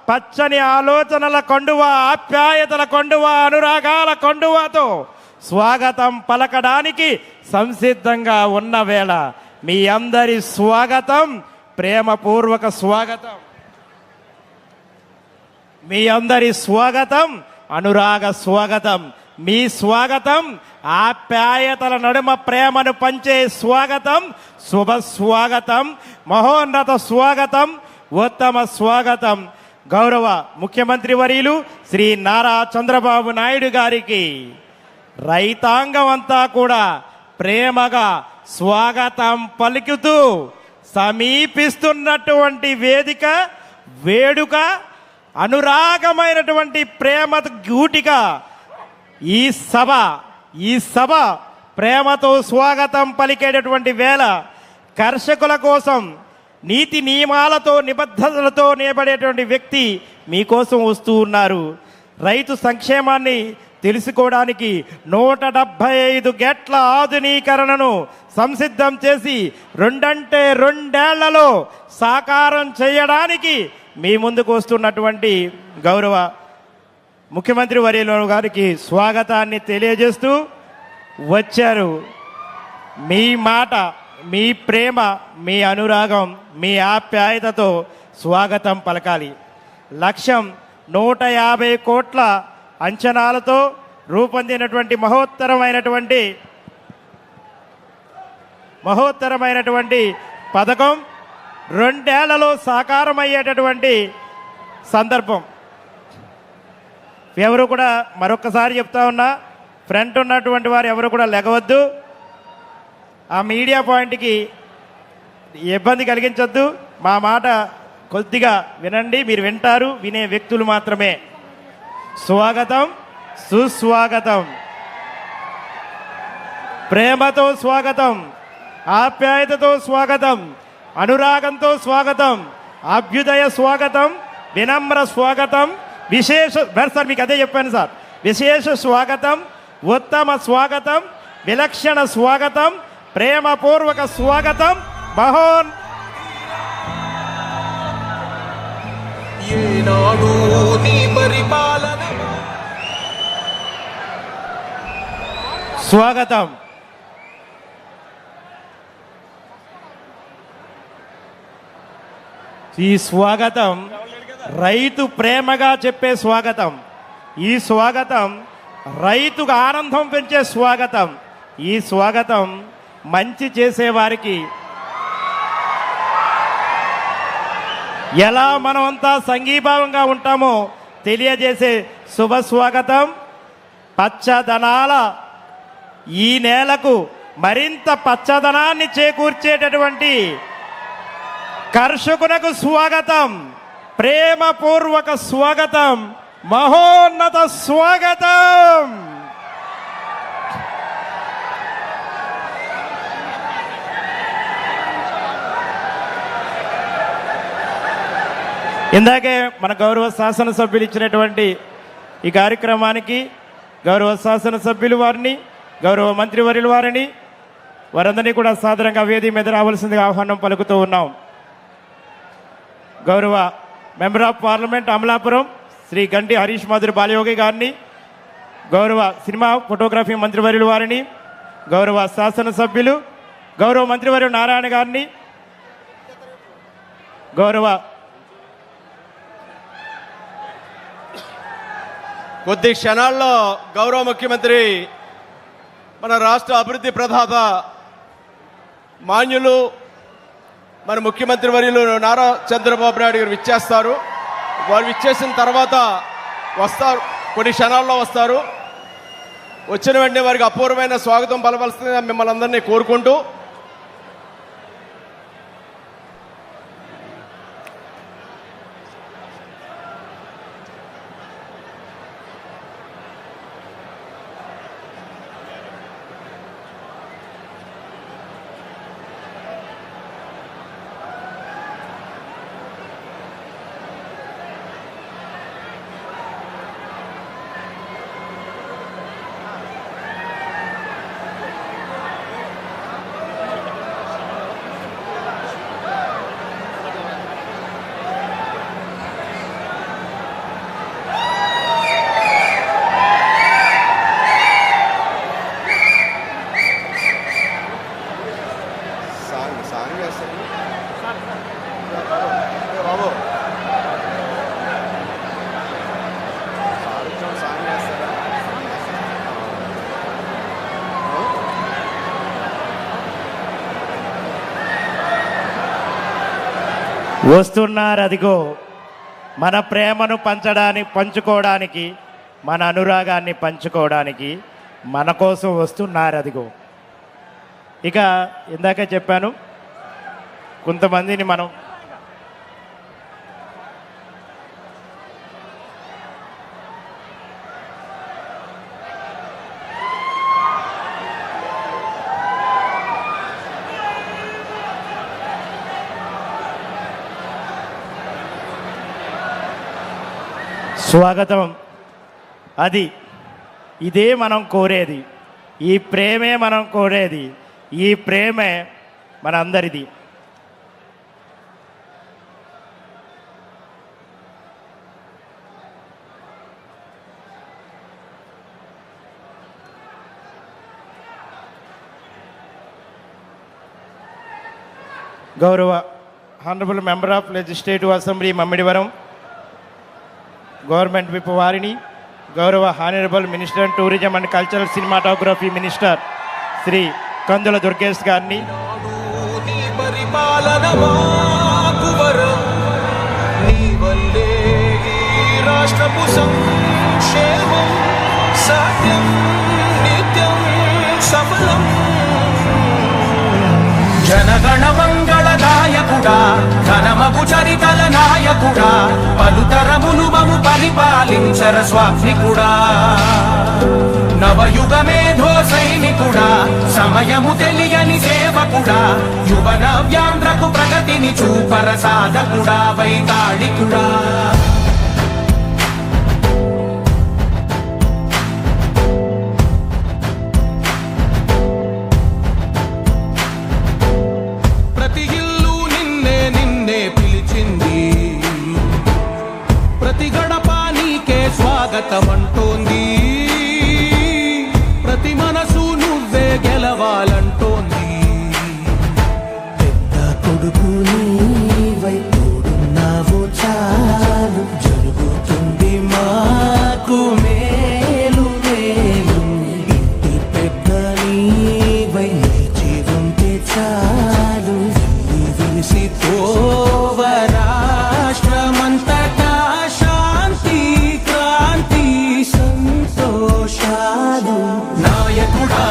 పచ్చని ఆలోచనల కొండువ, ఆప్యాయతల కొండువ, అనురాగాల కొండువతో స్వాగతం పలకడానికి సంసిద్ధంగా ఉన్న వేళ మీ అందరి స్వాగతం, ప్రేమపూర్వక స్వాగతం. మీ అందరి స్వాగతం అనురాగ స్వాగతం. మీ స్వాగతం ఆప్యాయతల నడుమ ప్రేమను పంచే స్వాగతం, శుభ స్వాగతం, మహోన్నత స్వాగతం, ఉత్తమ స్వాగతం. గౌరవ ముఖ్యమంత్రి వర్యులు శ్రీ నారా చంద్రబాబు నాయుడు గారికి రైతాంగం అంతా కూడా ప్రేమగా స్వాగతం పలుకుతూ సమీపిస్తున్నటువంటి వేదిక, వేడుక, అనురాగమైనటువంటి ప్రేమ గూటిక ఈ సభ ప్రేమతో స్వాగతం పలికేటటువంటి వేళ కర్షకుల కోసం నీతి నియమాలతో నిబద్ధతలతో నిలబడేటువంటి వ్యక్తి మీకోసం వస్తూ ఉన్నారు. రైతు సంక్షేమాన్ని తెలుసుకోవడానికి 175 గేట్ల ఆధునీకరణను సంసిద్ధం చేసి 2 సాకారం చేయడానికి మీ ముందుకు వస్తున్నటువంటి గౌరవ ముఖ్యమంత్రి వర్యులు గారికి స్వాగతాన్ని తెలియజేస్తూ వచ్చారు. మీ మాట, మీ ప్రేమ, మీ అనురాగం, మీ ఆప్యాయతతో స్వాగతం పలకాలి. లక్ష్యం 150 కోట్ల అంచనాలతో రూపొందినటువంటి మహోత్తరమైనటువంటి పథకం 2 సాకారమయ్యేటటువంటి సందర్భం. ఎవరు కూడా మరొకసారి చెప్తా ఉన్నా, ఫ్రంట్ ఉన్నటువంటి వారు ఎవరు కూడా లెగవద్దు. ఆ మీడియా పాయింట్కి ఇబ్బంది కలిగించొద్దు. మా మాట కొద్దిగా వినండి, మీరు వింటారు, వినే వ్యక్తులు మాత్రమే. స్వాగతం, సుస్వాగతం, ప్రేమతో స్వాగతం, ఆప్యాయతతో స్వాగతం, అనురాగంతో స్వాగతం, అభ్యుదయ స్వాగతం, వినమ్ర స్వాగతం, విశేష సార్ మీకు అదే చెప్పాను సార్, విశేష స్వాగతం, ఉత్తమ స్వాగతం, విలక్షణ స్వాగతం, ప్రేమపూర్వక స్వాగతం, స్వాగతం. ఈ స్వాగతం రైతు ప్రేమగా చెప్పే స్వాగతం. ఈ స్వాగతం రైతుకు ఆనందం పెంచే స్వాగతం. ఈ స్వాగతం మంచి చేసేవారికి ఎలా మనమంతా సంఘీభావంగా ఉంటామో తెలియజేసే శుభ స్వాగతం. పచ్చదనాల ఈ నేలకు మరింత పచ్చదనాన్ని చేకూర్చేటటువంటి కర్షకునకు స్వాగతం, ప్రేమపూర్వక స్వాగతం, మహోన్నత స్వాగతం. ఇందాకే మన గౌరవ శాసనసభ్యులు ఇచ్చినటువంటి ఈ కార్యక్రమానికి గౌరవ శాసనసభ్యులు వారిని, గౌరవ మంత్రివర్యుల వారిని, వారందరినీ కూడా సాదరంగా వేదిక మీద రావాల్సిందిగా ఆహ్వానం పలుకుతూ ఉన్నాం. గౌరవ member of parliament Amalapuram Shri Ganti Harish Madhuri Balayogi గారిని, గౌరవ సినిమా ఫోటోగ్రఫీ మంత్రివర్యుల వారిని, గౌరవ శాసనసభ్యులు గౌరవ మంత్రివర్యులు నారాయణ గారిని, గౌరవ కొద్ది క్షణాల్లో గౌరవ ముఖ్యమంత్రి మన రాష్ట్ర అభివృద్ధి ప్రదాత మాన్యులు మన ముఖ్యమంత్రి వర్యులు నారా చంద్రబాబు నాయుడు గారు విచ్చేస్తారు. వారు విచ్చేసిన తర్వాత వస్తారు, కొన్ని క్షణాల్లో వస్తారు. వచ్చిన వెంటనే వారికి అపూర్వమైన స్వాగతం పలవలసిందిగా మిమ్మల్ని అందరినీ కోరుకుంటూ వస్తున్నారు అదిగో మన ప్రేమను పంచుకోవడానికి, మన అనురాగాన్ని పంచుకోవడానికి మన కోసం వస్తున్నారు అదిగో. ఇక ఇందాక చెప్పాను, కొంతమందిని మనం స్వాగతం. ఇదే మనం కోరేది, ఈ ప్రేమే మనం కోరేది, ఈ ప్రేమే మనందరిది. గౌరవ honourable member of legislative assembly Mummidivaram government whip వారిని, గౌరవ honourable minister and tourism and cultural cinematography minister Shri Kandula Durgesh గారిని, జనగణ మంగళ నాయకుడా, ఘనమగు చరితల నాయకుడా, పలుతరములు మము పరిపాలించర స్వామికుడా, నవయుగ మేధో సైనికుడా, సమయము తెలియని సేవకుడా, యువన వ్యాంధ్రకు ప్రగతిని చూపర సాధకుడా, వైతాళికుడా. ప్రతి గడప నీకే స్వాగతమంటోంది, ప్రతి మనసు నువ్వే గెలవాలంటోంది. పెద్ద కొడుకు నీవై తోడున్నావు చాలు, జరుగుతుంది మాకు మేలు మేలు. ఇంటి పెద్ద నీవై నిలిచి ఉంటే చాలు, విలిసి పోవరా రాష్ట్రమంతటా శాంతి క్రాంతి సంతోషాలు. నాయకుడా